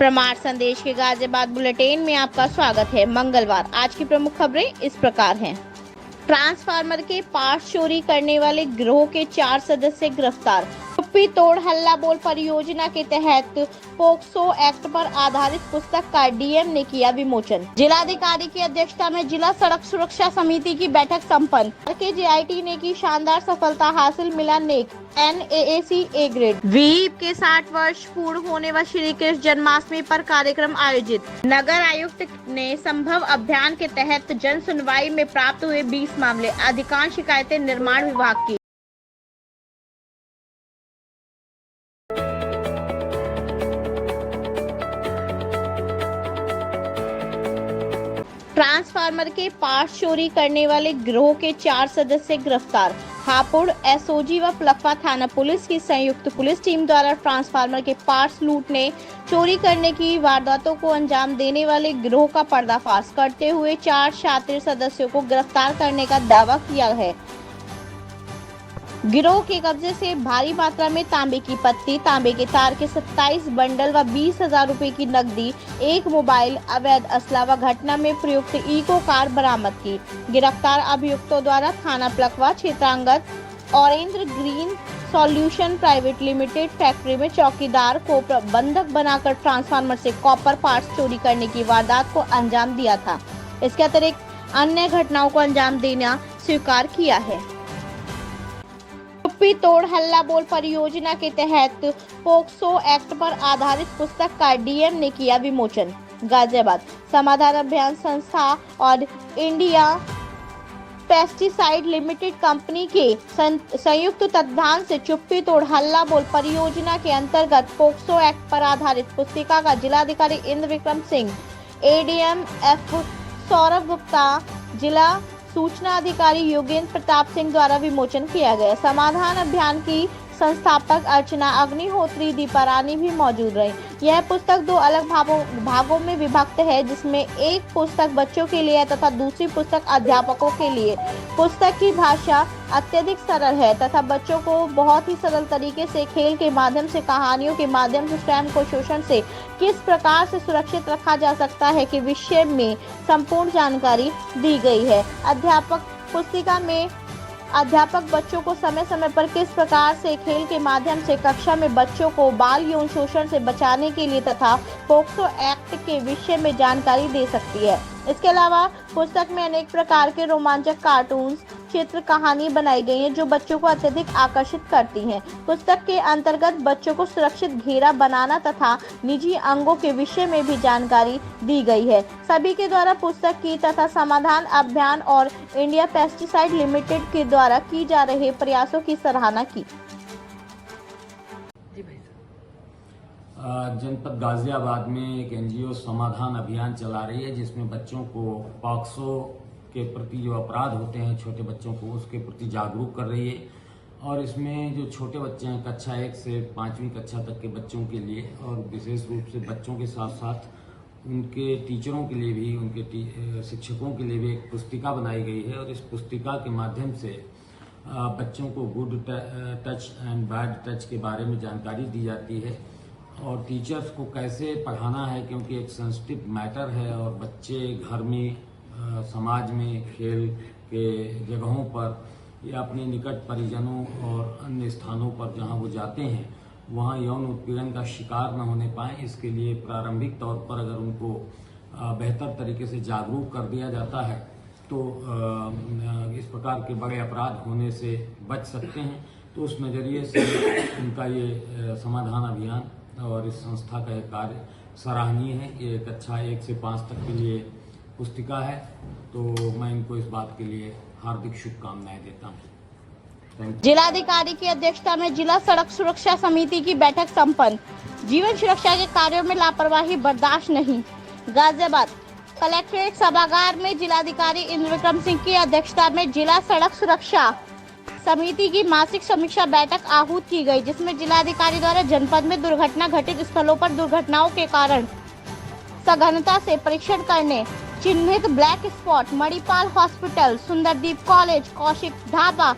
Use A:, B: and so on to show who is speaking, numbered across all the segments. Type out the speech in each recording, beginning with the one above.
A: परमार संदेश के गाजियाबाद बुलेटिन में आपका स्वागत है। मंगलवार आज की प्रमुख खबरें इस प्रकार हैं। ट्रांसफार्मर के पार्ट्स चोरी करने वाले गिरोह के 4 सदस्य गिरफ्तार। चुप्पी तोड़ हल्ला बोल परियोजना के तहत पोक्सो एक्ट पर आधारित पुस्तक का डीएम ने किया विमोचन। जिलाधिकारी की अध्यक्षता में जिला सड़क सुरक्षा समिति की बैठक संपन्न। जेआईटी ने की शानदार सफलता हासिल, मिला नेक NAAC A ग्रेड। वीप के 60 वर्ष पूर्ण होने व श्री कृष्ण जन्माष्टमी पर कार्यक्रम आयोजित। नगर आयुक्त ने संभव अभियान के तहत जन सुनवाई में प्राप्त हुए 20 मामले, अधिकांश शिकायतें निर्माण विभाग की। ट्रांसफार्मर के पार्ट्स चोरी करने वाले गिरोह के 4 सदस्य गिरफ्तार। हापुड़ SOG व प्लखवा थाना पुलिस की संयुक्त पुलिस टीम द्वारा ट्रांसफार्मर के पार्ट्स लूटने, चोरी करने की वारदातों को अंजाम देने वाले गिरोह का पर्दाफाश करते हुए 4 शातिर सदस्यों को गिरफ्तार करने का दावा किया है। गिरोह के कब्जे से भारी मात्रा में तांबे की पत्ती, तांबे के तार के 27 बंडल व 20,000 रुपए की नकदी, 1 मोबाइल, अवैध असला व घटना में प्रयुक्त इको कार बरामद की। गिरफ्तार अभियुक्तों द्वारा थाना प्लखवा क्षेत्रांगत औरेंद्र green solution private limited factory में चौकीदार को बंधक बनाकर ट्रांसफार्मर से कॉपर पार्ट्स चोरी करने की वारदात को अंजाम दिया था। इसके अतिरिक्त अन्य घटनाओं को अंजाम देना स्वीकार किया है। चुप्पी तोड़ हल्ला बोल परियोजना के तहत पोक्सो एक्ट पर आधारित पुस्तक का डीएम ने किया विमोचन। गाजियाबाद समाधान अभियान संस्था और इंडिया पेस्टिसाइड लिमिटेड कंपनी के संयुक्त तत्वाधान से चुप्पी तोड़ हल्ला बोल परियोजना के अंतर्गत पोक्सो एक्ट पर आधारित पुस्तिका का जिलाधिकारी इंद्र विक्रम सिंह, ADM F सौरभ गुप्ता, जिला सूचना अधिकारी योगेंद्र प्रताप सिंह द्वारा विमोचन किया गया। समाधान अभियान की संस्थापक अर्चना अग्निहोत्री दीपारानी भी मौजूद रही। यह पुस्तक 2 अलग भागों में विभक्त है, जिसमें एक पुस्तक बच्चों के लिए तथा दूसरी पुस्तक अध्यापकों के लिए। पुस्तक की भाषा अत्यधिक सरल है तथा बच्चों को बहुत ही सरल तरीके से खेल के माध्यम से, कहानियों के माध्यम से स्वयं को शोषण से किस प्रकार से सुरक्षित रखा जा सकता है के विषय में संपूर्ण जानकारी दी गई है। पुस्तिका में अध्यापक बच्चों को समय समय पर किस प्रकार से खेल के माध्यम से कक्षा में बच्चों को बाल यौन शोषण से बचाने के लिए तथा पोक्सो एक्ट के विषय में जानकारी दे सकती है। इसके अलावा पुस्तक में अनेक प्रकार के रोमांचक कार्टून्स, चित्र, कहानी बनाई गई हैं जो बच्चों को अत्यधिक आकर्षित करती हैं। पुस्तक के अंतर्गत बच्चों को सुरक्षित घेरा बनाना तथा निजी अंगों के विषय में भी जानकारी दी गई है। सभी के द्वारा पुस्तक की तथा समाधान अभियान और इंडिया पेस्टिसाइड लिमिटेड के द्वारा की जा रहे प्रयासों की सराहना की।
B: जनपद गाजियाबाद में एक NGO समाधान अभियान चला रही है, जिसमें बच्चों को पॉक्सो के प्रति जो अपराध होते हैं छोटे बच्चों को, उसके प्रति जागरूक कर रही है। और इसमें जो छोटे बच्चे हैं कक्षा 1 से 5वीं कक्षा तक के बच्चों के लिए, और विशेष रूप से बच्चों के साथ साथ उनके टीचरों के लिए भी, उनके शिक्षकों के लिए भी एक पुस्तिका बनाई गई है। और इस पुस्तिका के माध्यम से बच्चों को good touch and bad touch के बारे में जानकारी दी जाती है और टीचर्स को कैसे पढ़ाना है, क्योंकि एक सेंसिटिव मैटर है और बच्चे घर में, समाज में, खेल के जगहों पर या अपने निकट परिजनों और अन्य स्थानों पर जहां वो जाते हैं वहां यौन उत्पीड़न का शिकार न होने पाए। इसके लिए प्रारंभिक तौर पर अगर उनको बेहतर तरीके से जागरूक कर दिया जाता है तो इस प्रकार के बड़े अपराध होने से बच सकते हैं। तो उस नज़रिए से उनका ये समाधान अभियान और इस संस्था का एक कार्य सराहनीय है। ये कक्षा 1 से 5 तक के लिए पुस्तिका है, तो मैं इनको इस बात के लिए हार्दिक शुभकामनाएं देता हूँ।
A: जिलाधिकारी की अध्यक्षता में जिला सड़क सुरक्षा समिति की बैठक संपन्न। जीवन सुरक्षा के कार्यों में लापरवाही बर्दाश्त नहीं। गाजियाबाद कलेक्ट्रेट सभागार में जिलाधिकारी इंद्र विक्रम सिंह की अध्यक्षता में जिला सड़क सुरक्षा समिति की मासिक समीक्षा बैठक आहूत की गई, जिसमें जिलाधिकारी द्वारा जनपद में दुर्घटना घटित स्थलों पर दुर्घटनाओं के कारण सघनता से परीक्षण करने, चिन्हित black spot, Manipal hospital, Sunderdeep college, Kaushik dhaba,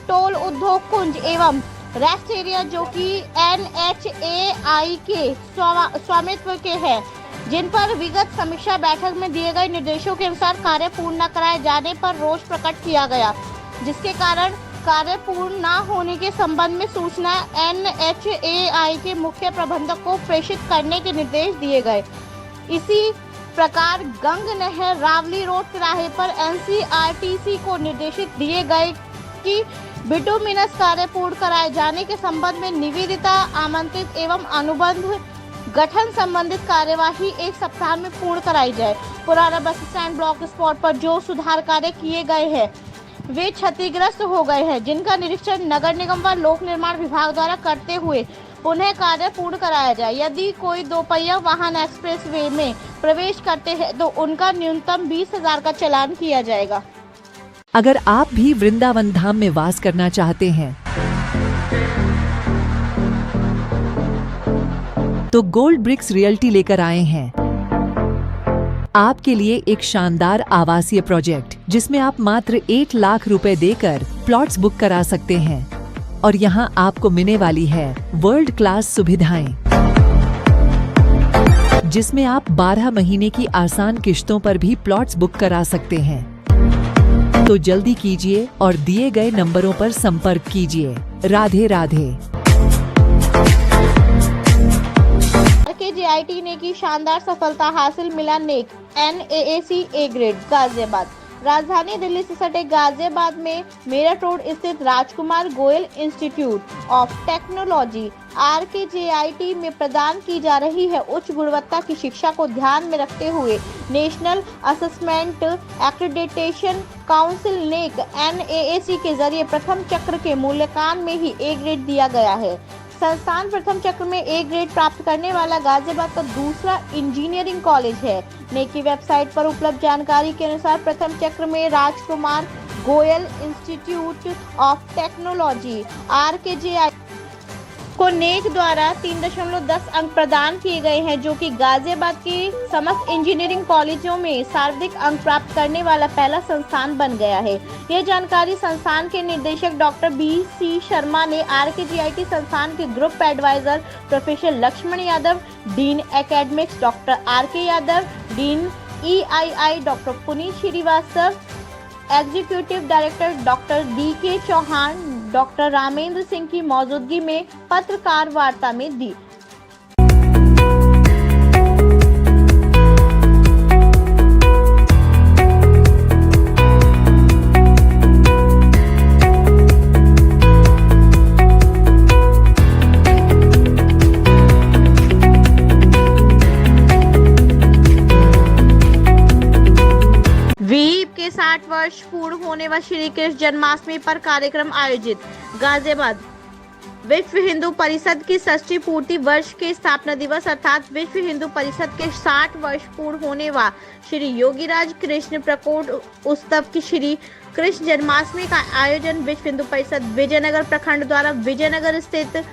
A: toll Udyog Kunj एवं रेस्ट एरिया जो कि NHAI के स्वामित्व के हैं, जिन पर विगत समीक्षा बैठक में दिए गए निर्देशों के अनुसार कार्य पूर्ण न कराए जाने पर रोष प्रकट किया गया, जिसके कारण कार्य पूर्ण न होने के संबंध में सूचना NHAI के मुख्य प्रबंधक को प्रेषित करने के निर्देश दिए गए। इसी प्रकार गंग नहर रावली रोड तिराहे पर NCRTC को निर्देशित दिए गए कि बिटुमिनस कार्य पूर्ण कराए जाने के संबंध में निवेदिता आमंत्रित एवं अनुबंध गठन संबंधित कार्यवाही 1 सप्ताह में पूर्ण कराई जाए। पुराना बस स्टैंड ब्लॉक स्पॉट पर जो सुधार कार्य किए गए हैं वे क्षतिग्रस्त हो गए हैं, जिनका निरीक्षण नगर निगम व लोक निर्माण विभाग द्वारा करते हुए पुनः कार्य पूर्ण कराया जाए। यदि कोई दोपहिया वाहन एक्सप्रेस वे में प्रवेश करते हैं तो उनका न्यूनतम 20,000 का चालान किया जाएगा।
C: अगर आप भी वृंदावन धाम में वास करना चाहते हैं तो गोल्ड ब्रिक्स रियल्टी लेकर आए हैं आपके लिए एक शानदार आवासीय प्रोजेक्ट, जिसमें आप मात्र 1 लाख रुपए देकर प्लॉट्स बुक करा सकते हैं और यहां आपको मिलने वाली है वर्ल्ड क्लास सुविधाएं, जिसमें आप 12 महीने की आसान किश्तों पर भी प्लॉट्स बुक करा सकते हैं। तो जल्दी कीजिए और दिए गए नंबरों पर संपर्क कीजिए। राधे राधे।
A: RKJIT ने की शानदार सफलता हासिल, मिला नेक NAAC A ग्रेड। गाजियाबाद राजधानी दिल्ली से सटे गाजियाबाद में मेरठ रोड स्थित राजकुमार Goel institute of technology RKJIT में प्रदान की जा रही है उच्च गुणवत्ता की शिक्षा को ध्यान में रखते हुए नेशनल असेसमेंट एक्रेडिटेशन काउंसिल नेक NAAC के जरिए प्रथम चक्र के मूल्यांकन में ही A ग्रेड दिया गया है। संस्थान प्रथम चक्र में A ग्रेड प्राप्त करने वाला गाजियाबाद का दूसरा इंजीनियरिंग कॉलेज है। नेक की वेबसाइट पर उपलब्ध जानकारी के अनुसार प्रथम चक्र में Rajkumar Goel institute of technology RKJIT को नेक द्वारा 3.10 अंक प्रदान किए गए हैं, जो कि गाजियाबाद के समस्त इंजीनियरिंग कॉलेजों में सर्वाधिक अंक प्राप्त करने वाला पहला संस्थान बन गया है। यह जानकारी संस्थान के निदेशक डॉक्टर BC शर्मा ने RKJIT संस्थान के group adviser professor Laxman Yadav, dean academics doctor RK Yadav, dean EII doctor Puneet Srivastava, executive director doctor DK Chauhan, doctor Ramendra Singh की मौजूदगी में पत्रकार वार्ता में दी। वीप के 60 वर्ष पूर्ण होने व श्री कृष्ण जन्माष्टमी पर कार्यक्रम आयोजित। गाजियाबाद विश्व हिंदू परिषद की 60 पूर्ति वर्ष के स्थापना दिवस अर्थात विश्व हिंदू परिषद के 60 वर्ष पूर्ण होने व श्री योगीराज कृष्ण प्रकोट उत्सव की श्री कृष्ण जन्माष्टमी का आयोजन विश्व हिंदू परिषद विजयनगर प्रखंड द्वारा विजयनगर स्थित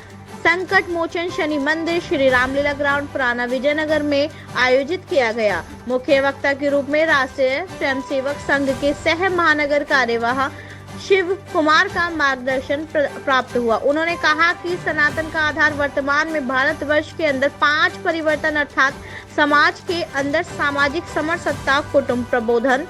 A: संकट मोचन शनि मंदिर श्री रामलीला ग्राउंड पुराना विजयनगर में आयोजित किया गया। मुख्य वक्ता के रूप में राष्ट्रीय स्वयंसेवक संघ के सह महानगर कार्यवाह शिव कुमार का मार्गदर्शन प्राप्त हुआ। उन्होंने कहा कि सनातन का आधार वर्तमान में भारतवर्ष के अंदर 5 परिवर्तन अर्थात समाज के अंदर सामाजिक समरसत्ता, कुटुंब प्रबोधन,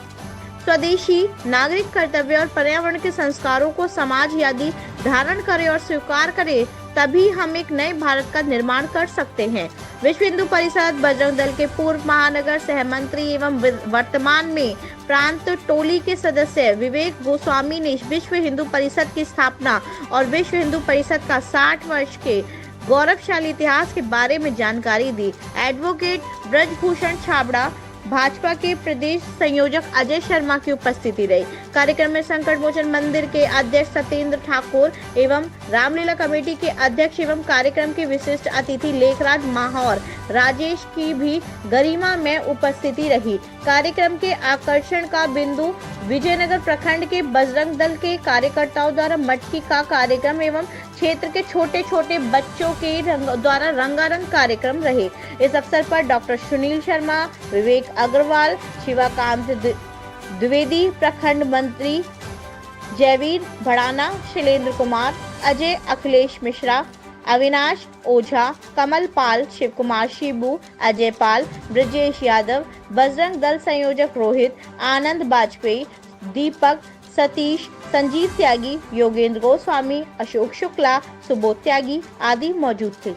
A: स्वदेशी नागरिक कर्तव्य और पर्यावरण के संस्कारों को समाज यदि धारण करे और स्वीकार करे तभी हम एक नए भारत का निर्माण कर सकते हैं। विश्व हिंदू परिषद बजरंग दल के पूर्व महानगर सहमंत्री एवं वर्तमान में प्रांत टोली के सदस्य विवेक गोस्वामी ने विश्व हिंदू परिषद की स्थापना और विश्व हिंदू परिषद का 60 वर्ष के गौरवशाली इतिहास के बारे में जानकारी दी। एडवोकेट ब्रजभूषण छाबड़ा, भाजपा के प्रदेश संयोजक अजय शर्मा की उपस्थिति रही। कार्यक्रम में संकट मोचन मंदिर के अध्यक्ष सत्येंद्र ठाकुर एवं रामलीला कमेटी के अध्यक्ष एवं कार्यक्रम के विशिष्ट अतिथि लेखराज माहौर राजेश की भी गरिमा में उपस्थिति रही। कार्यक्रम के आकर्षण का बिंदु विजयनगर प्रखंड के बजरंग दल के कार्यकर्ताओं द्वारा मटकी का कार्यक्रम एवं क्षेत्र के छोटे छोटे बच्चों के द्वारा रंगारंग कार्यक्रम रहे। इस अवसर पर डॉक्टर सुनील शर्मा, विवेक अग्रवाल, शिवाकांत द्विवेदी, प्रखंड मंत्री जयवीर भड़ाना, शैलेंद्र कुमार, अजय अखिलेश मिश्रा, अविनाश ओझा, कमल पाल, शिव कुमार शिबू, अजय पाल, ब्रजेश यादव, बजरंग दल संयोजक रोहित, आनंद बाजपेयी, दीपक, सतीश, संजीव त्यागी, योगेंद्र गोस्वामी, अशोक शुक्ला, सुबोध त्यागी आदि मौजूद थे।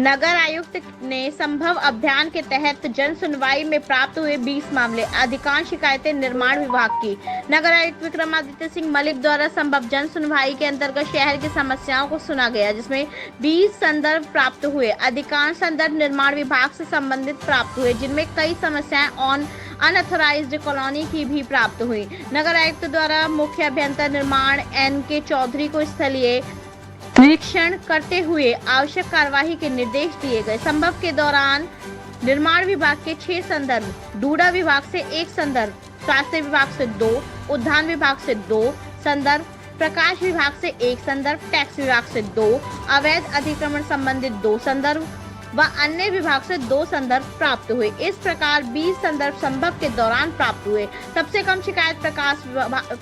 A: नगर आयुक्त ने संभव अभियान के तहत जन सुनवाई में प्राप्त हुए 20 मामले, अधिकांश शिकायतें निर्माण विभाग की। नगर आयुक्त विक्रमादित्य सिंह मलिक द्वारा संभव जन सुनवाई के अंतर्गत शहर की समस्याओं को सुना गया, जिसमें 20 संदर्भ प्राप्त हुए। अधिकांश संदर्भ निर्माण विभाग से संबंधित प्राप्त हुए, जिनमें कई समस्याएं अनऑथराइज्ड कॉलोनी की भी प्राप्त हुई। नगर आयुक्त द्वारा मुख्य अभियंता निर्माण NK चौधरी को स्थलीय निरीक्षण करते हुए आवश्यक कार्यवाही के निर्देश दिए गए। संभव के दौरान निर्माण विभाग के 6 संदर्भ, डूडा विभाग से 1 संदर्भ, स्वास्थ्य विभाग से 2, उद्यान विभाग से 2 संदर्भ, प्रकाश विभाग से 1 संदर्भ, टैक्स विभाग से 2, अवैध अतिक्रमण संबंधित 2 संदर्भ व अन्य विभाग से 2 संदर्भ प्राप्त हुए। इस प्रकार 20 संदर्भ संभव के दौरान प्राप्त हुए। सबसे कम शिकायत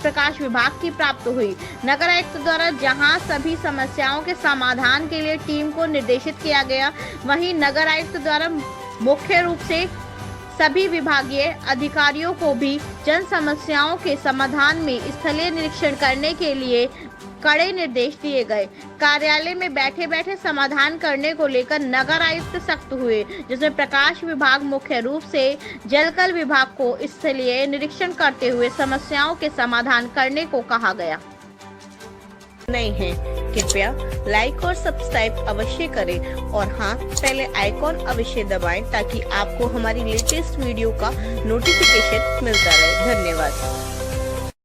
A: प्रकाश विभाग की प्राप्त हुई। नगर आयुक्त द्वारा जहां सभी समस्याओं के समाधान के लिए टीम को निर्देशित किया गया, वहीं नगर आयुक्त द्वारा मुख्य रूप से सभी विभागीय अधिकारियों को भी जन समस्याओं के समाधान में स्थलीय निरीक्षण करने के लिए कड़े निर्देश दिए गए। कार्यालय में बैठे बैठे समाधान करने को लेकर नगर आयुक्त सख्त हुए, जिसमें प्रकाश विभाग मुख्य रूप से जलकल विभाग को स्थलीय निरीक्षण करते हुए समस्याओं के समाधान करने को कहा गया। नहीं है कृपया लाइक और सब्सक्राइब अवश्य करें और हाँ, पहले आइकॉन अवश्य दबाएं ताकि आपको हमारी लेटेस्ट वीडियो का नोटिफिकेशन मिलता रहे। धन्यवाद।